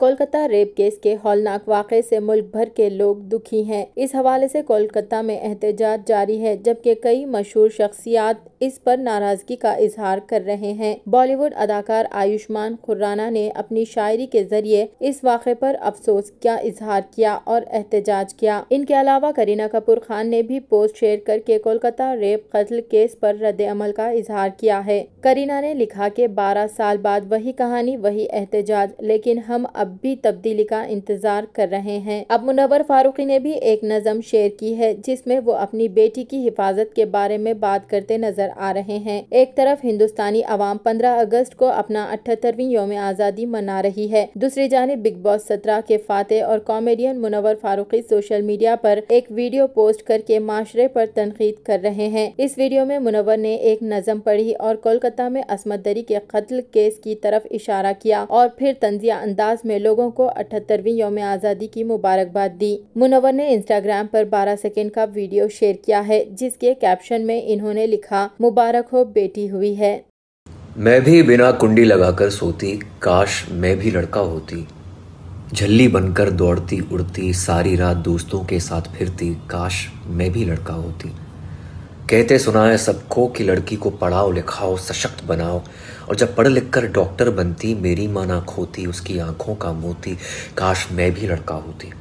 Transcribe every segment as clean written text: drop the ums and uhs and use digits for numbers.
Kolkata rape case के हौलनाक वाक़े से मुल्क भर के लोग दुखी हैं। इस हवाले से कोलकाता में एहतजाज जारी है, जबकि कई मशहूर शख्सियात इस पर नाराजगी का इजहार कर रहे हैं। बॉलीवुड अदाकार आयुष्मान खुराना ने अपनी शायरी के जरिए इस वाक़े पर अफसोस का इजहार किया और एहतजाज किया। इनके अलावा करीना कपूर खान ने भी पोस्ट शेयर करके कोलकाता रेप कत्ल केस पर रद्द-ए-अमल का इजहार किया है। करीना ने लिखा कि 12 साल बाद वही कहानी, वही एहतजाज, लेकिन हम अब भी तब्दीली का इंतजार कर रहे हैं। अब मुनव्वर फारूकी ने भी एक नज़म शेयर की है, जिसमें वो अपनी बेटी की हिफाजत के बारे में बात करते नजर आ रहे हैं। एक तरफ हिंदुस्तानी अवाम 15 अगस्त को अपना 78वीं यौम आज़ादी मना रही है, दूसरी जानिब बिग बॉस 17 के फातेह और comedian Munawar Faruqui social media पर एक वीडियो पोस्ट करके माशरे पर तनकीद कर रहे हैं। इस वीडियो में मुनव्वर ने एक नज़म पढ़ी और कोलकाता में असमत दरी के कत्ल केस की तरफ इशारा किया और फिर तंजिया अंदाज में लोगों को 78वीं यौम आज़ादी की मुबारकबाद दी। मुनव्वर ने इंस्टाग्राम पर 12 सेकंड का वीडियो शेयर किया है, जिसके कैप्शन में इन्होंने लिखा, मुबारक हो बेटी हुई है। मैं भी बिना कुंडी लगाकर सोती, काश मैं भी लड़का होती। झल्ली बनकर दौड़ती उड़ती, सारी रात दोस्तों के साथ फिरती, काश मैं भी लड़का होती। कहते सुनाए सबको कि लड़की को पढ़ाओ लिखाओ सशक्त बनाओ, और जब पढ़ लिख कर डॉक्टर बनती, मेरी माँ ना खोती उसकी आंखों का मोती, काश मैं भी लड़का होती।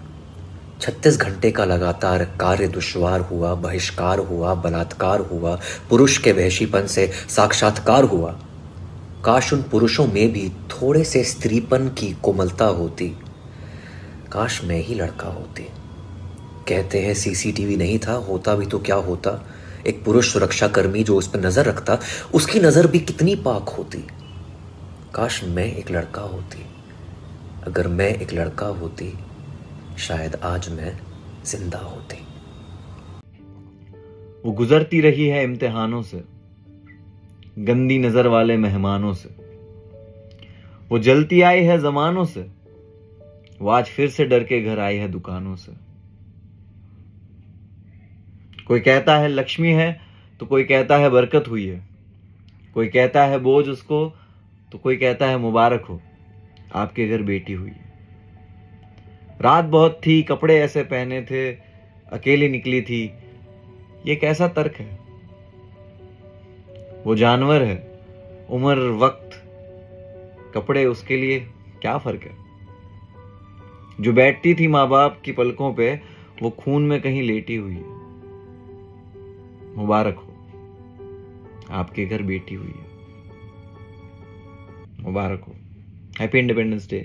36 घंटे का लगातार कार्य दुश्वार हुआ, बहिष्कार हुआ, बलात्कार हुआ, पुरुष के वहशीपन से साक्षात्कार हुआ। काश उन पुरुषों में भी थोड़े से स्त्रीपन की कोमलता होती, काश मैं ही लड़का होती। कहते हैं सीसीटीवी नहीं था, होता भी तो क्या होता, एक पुरुष सुरक्षा कर्मी जो उस पर नजर रखता, उसकी नजर भी कितनी पाक होती। काश मैं एक लड़का होती, अगर मैं एक लड़का होती, शायद आज मैं जिंदा होती। वो गुजरती रही है इम्तिहानों से, गंदी नजर वाले मेहमानों से। वो जलती आई है जमानों से, वो आज फिर से डर के घर आई है दुकानों से। कोई कहता है लक्ष्मी है तो कोई कहता है बरकत हुई है, कोई कहता है बोझ उसको तो कोई कहता है मुबारक हो, आपके घर बेटी हुई है। रात बहुत थी, कपड़े ऐसे पहने थे, अकेली निकली थी, ये कैसा तर्क है। वो जानवर है, उम्र वक्त कपड़े, उसके लिए क्या फर्क है। जो बैठती थी माँ बाप की पलकों पे, वो खून में कहीं लेटी हुई है। मुबारक हो, आपके घर बेटी हुई है। मुबारक हो। Happy independence day.